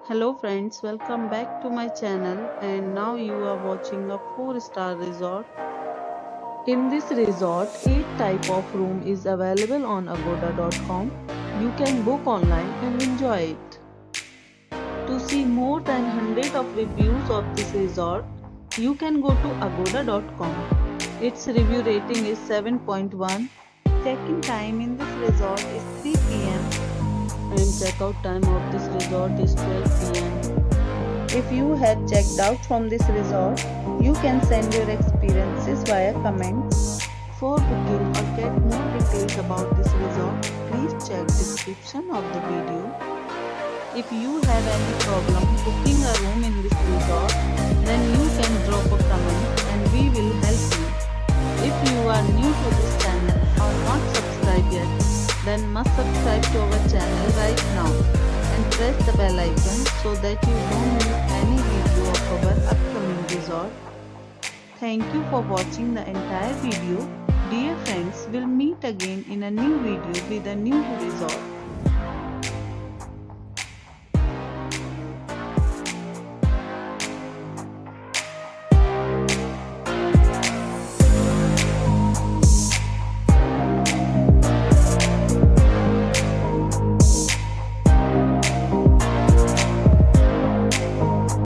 Hello friends, welcome back to my channel and now you are watching a 4-star resort. In this resort, 8 type of room is available on agoda.com. You can book online and enjoy it. To see more than 100 of reviews of this resort, you can go to agoda.com. Its review rating is 7.1. Check-in time in this resort is 3 p.m. and check-out time of this resort is 12 p.m. If you have checked out from this resort, you can send your experiences via comments. For booking or get more details about this resort, please check description of the video. If you have any problem booking a room in this resort, then you can drop a comment and we will help you. If you are new to this channel or not subscribed yet, then must subscribe to our channel right now and press the bell icon so that you don't miss any video of our upcoming resort. Thank you for watching the entire video. Dear friends, we'll meet again in a new video with a new resort.